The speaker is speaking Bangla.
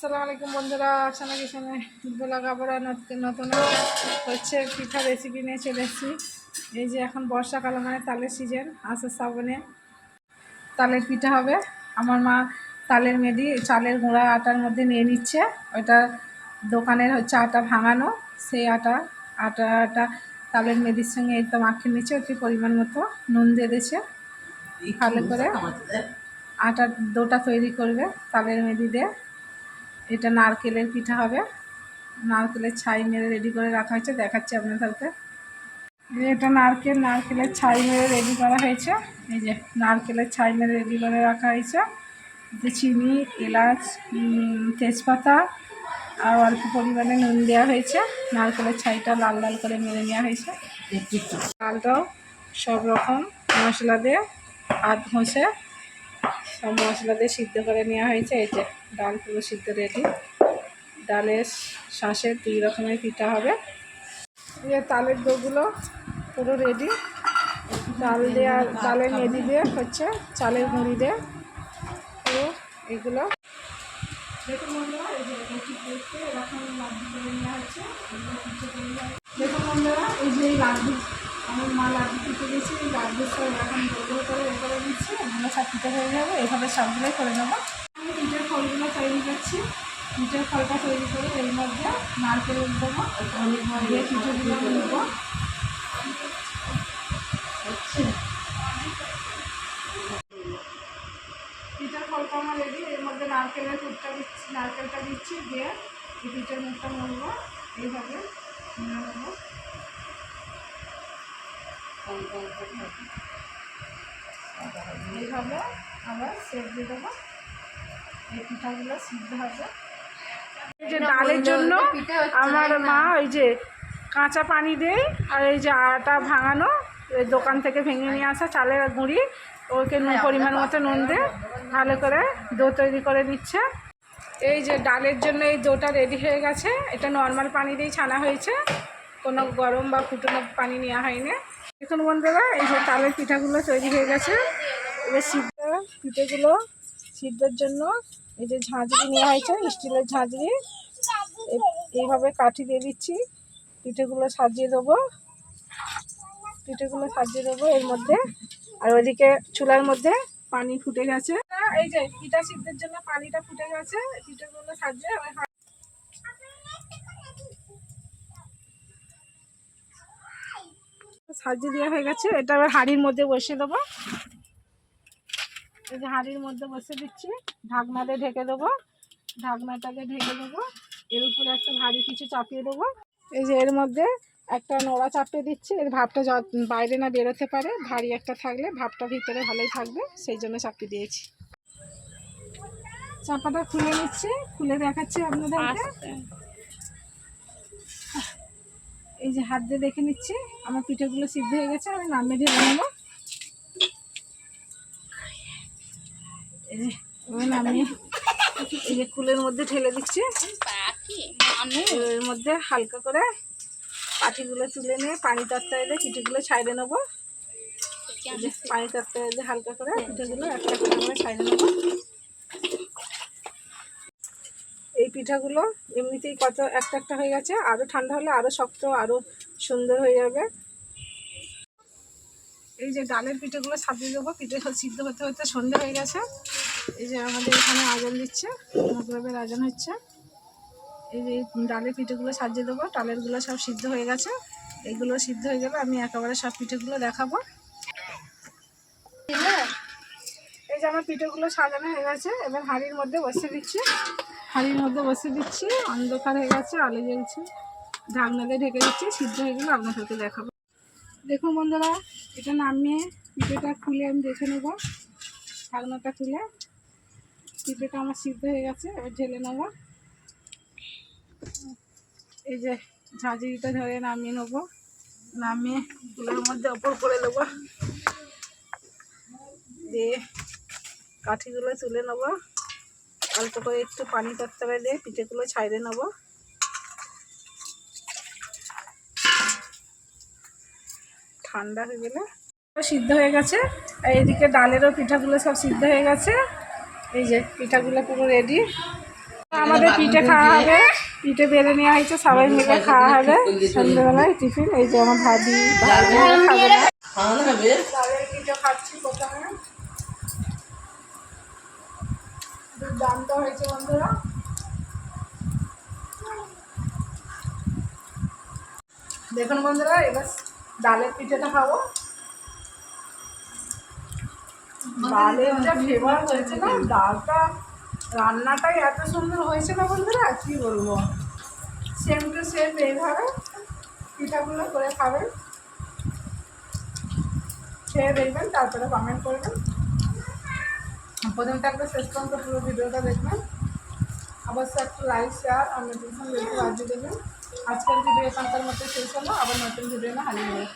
আসসালামু আলাইকুম বন্ধুরা, আসানা কিচেনে ব্লগ আবার নতুন হচ্ছে পিঠা রেসিপি নিয়ে চলে এসেছি। এই যে এখন বর্ষাকাল, মানে তালের সিজন আসে, শ্রাবণে তালের পিঠা হবে। আমার মা তালের মেদি চালের গুঁড়া আটার মধ্যে নিয়ে নিচ্ছে। ওইটা দোকানের হচ্ছে আটা ভাঙানো, সেই আটাটা তালের মেদির সঙ্গে এই তো মাখিয়ে নিচ্ছে। একটু পরিমাণ মতো নুন দিয়ে দিয়েছে, ভালো করে আটার ডোটা তৈরি করবে তালের মেদি দিয়ে। এটা নারকেলের পিঠা হবে, নারকেলের ছাই মেরে রেডি করে রাখা হয়েছে, দেখাচ্ছি আপনাদেরকে। এটা নারকেলের ছাই মেরে রেডি করা হয়েছে। এই যে নারকেলের ছাই মেরে রেডি করে রাখা হয়েছে। এতে চিনি, এলাচ, তেজপাতা আর অল্প পরিমাণে নুন দেওয়া হয়েছে। নারকেলের ছাইটা লাল লাল করে মেরে নেওয়া হয়েছে। ডালটাও সব রকম মশলা দিয়ে হাত ঘষে সব মশলা দিয়ে সিদ্ধ করে নেওয়া হয়েছে। এই যে ডাল পুরো সিদ্ধ রেডি। ডালের শাঁসের 2 রকমের পিঠা হবে। এই তালের ডোগুলো পুরো রেডি। ডালের মেদি দিয়ে হচ্ছে চালের গুঁড়ি দিয়ে পুরো এগুলো দেখুন বন্ধুরা। এই যে এরকম লাড্ডু করে নেওয়া হচ্ছে। দেখুন বন্ধুরা, এই যে এই লাড্ডু আমার মা লাড্ডু পিঠে দিয়েছি। এই লাড্ডু সব এরকম গোল করে করে দিচ্ছি। এগুলো সব পিঠে হয়ে যাবে, এইভাবে সবগুলোই করে নেবো। আমি পিঠের ফলগুলো তৈরি করছি। পিঠের ফলটা তৈরি করে এর মধ্যে নারকেল দেবো, দিয়ে পিঠেগুলো নেবো। পিঠের ফলটা আমার রেডি। এর মধ্যে নারকেলটা দিচ্ছি, দিয়ে এই পিঠের মুখটা মরবো। এইভাবে নেবো, এইভাবে আবার সেট দিয়ে দেবো। এই পিঠাগুলো সিদ্ধ হবে। এই যে ডালের জন্য আমার মা ওই যে কাঁচা পানি দেয়, আর এই যে আটা ভাঙানো ওই দোকান থেকে ভেঙে নিয়ে আসা চালের গুঁড়ি, ওকে পরিমাণ মতো নুন দিয়ে ভালো করে ডো তৈরি করে দিচ্ছে। এই যে ডালের জন্য এই ডোটা রেডি হয়ে গেছে। এটা নর্মাল পানি দিয়েই ছানা হয়েছে, কোনো গরম বা ফুটানো পানি নেওয়া হয়নি। এখন বন্ধুরা, এই যে তালের পিঠাগুলো তৈরি হয়ে গেছে। এবার পিঠেগুলো সিদ্ধের জন্য এই যে ঝাঁঝরি নেওয়া হয়েছে, স্টিলের ঝাঁঝরি। এইভাবে কাঠি দিয়ে দিচ্ছি, পিঠেগুলো সাজিয়ে দেবো। এর মধ্যে। আর ওইদিকে চুলার মধ্যে পানি ফুটে গেছে। এই যে পিঠা সিদ্ধের জন্য পানিটা ফুটে গেছে, পিঠেগুলো সাজিয়ে দেওয়া হয়ে গেছে। এটা আবার হাঁড়ির মধ্যে বসিয়ে দেবো। এই যে হাঁড়ির মধ্যে বসে দিচ্ছি, ঢাকনা দিয়ে ঢেকে দেবো। ঢাকনাটাকে ঢেকে দেবো, এর উপরে একটা ভারী কিছু চাপিয়ে দেবো। এই যে এর মধ্যে একটা নোড়া চাপিয়ে দিচ্ছি, এর ভাপটা বাইরে না বেরোতে পারে। ভারী একটা থাকলে ভাপটা ভিতরে ভালোই থাকবে, সেই জন্য চাপিয়ে দিয়েছি। চাপাটা খুলে নিচ্ছি, খুলে দেখাচ্ছি আপনাদেরকে। এই যে হাত দিয়ে দেখে নিচ্ছি আমার পিঠেগুলো সিদ্ধ হয়ে গেছে। আমি নামিয়ে ঢেলে নেবো। এই যে নামিয়ে এই যে কুলের মধ্যে ঢেলে দিচ্ছি। এর মধ্যে হালকা করে পাটিগুলো তুলে নিয়ে পানি তত্ত্বা এলে পিঠেগুলো ছাইড়ে নেবো। পানি তত্ত্বা এলে হালকা করে পিঠেগুলো একটা একটা করে ছাইড়ে নেবো। এই পিঠাগুলো এমনিতেই কত একটা একটা হয়ে গেছে, আরও ঠান্ডা হলে আরও শক্ত, আরও সুন্দর হয়ে যাবে। এই যে ডালের পিঠেগুলো সাজিয়ে দেবো। পিঠে সিদ্ধ হতে হতে সন্ধ্যে হয়ে গেছে। এই যে আমাদের এখানে আজান দিচ্ছে, মগরিবের আজান হচ্ছে। এই যে ডালের পিঠেগুলো সাজিয়ে দেবো। ডালেরগুলো সব সিদ্ধ হয়ে গেছে। এগুলো সিদ্ধ হয়ে গেলে আমি একেবারে সব পিঠেগুলো দেখাবো। এই যে আমার পিঠেগুলো সাজানো হয়ে গেছে। এবার হাঁড়ির মধ্যে বসিয়ে দিচ্ছি। অন্ধকার হয়ে গেছে, আলো জ্বলছে। ঢাকনা দিয়ে ঢেকে দিচ্ছি, সিদ্ধ হয়ে গেলে আপনাদেরকে দেখাবো। দেখুন বন্ধুরা, এটা নামিয়ে পিঠেটা খুলে আমি দেখে নেব। ঢাকনাটা খুলে পিঠেটা আমার সিদ্ধ হয়ে গেছে, এবার ঢেলে নেব। এই যে ঝাঁঝরিটা ধরে নামিয়ে নেব, নামিয়ে কুলের মধ্যে ওপর করে দেবো, দিয়ে কাঠিগুলো তুলে নেব। অল্প করে একটু পানি তত্ত্বে দিয়ে পিঠেগুলো ছাইড়ে নেব। ঠান্ডা হয়ে গেলে সিদ্ধ হয়ে গেছে। আর এইদিকে ডালেরও পিঠাগুলো সব সিদ্ধ হয়ে গেছে। এই যে পিঠাগুলো পুরো রেডি। আমাদের পিঠে খাওয়া হবে, পিঠে বেড়ে নেওয়া হয়েছে, সবাই মিলে খাওয়া হবে সন্ধ্যেবেলায় টিফিন। এই যে আমার ভাবি খাবে না, তাদের পিঠে খাচ্ছি প্রথমে। দুর্দান্ত হয়েছে বন্ধুরা। দেখুন বন্ধুরা, এবার ডালের পিঠেটা খাবো। ডালের যা ফ্লেভার হয়েছে না, ডালটা রান্নাটাই এত সুন্দর হয়েছে না বন্ধুরা, কি বলবো। সেম টু সেম এইভাবে পিঠাগুলো করে খাবেন, খেয়ে দেখবেন, তারপরে কমেন্ট করবেন। প্রথম থাকবে শেষ পর্যন্ত পুরো ভিডিওটা দেখবেন। অবশ্যই একটু লাইক, শেয়ার আর নোটিফিকেশন বেলটি বাজিয়ে দেবেন। আজকের ভিডিও এখানকার মতো শেষ হলো, আবার নতুন ভিডিও না হারিয়ে যাবে।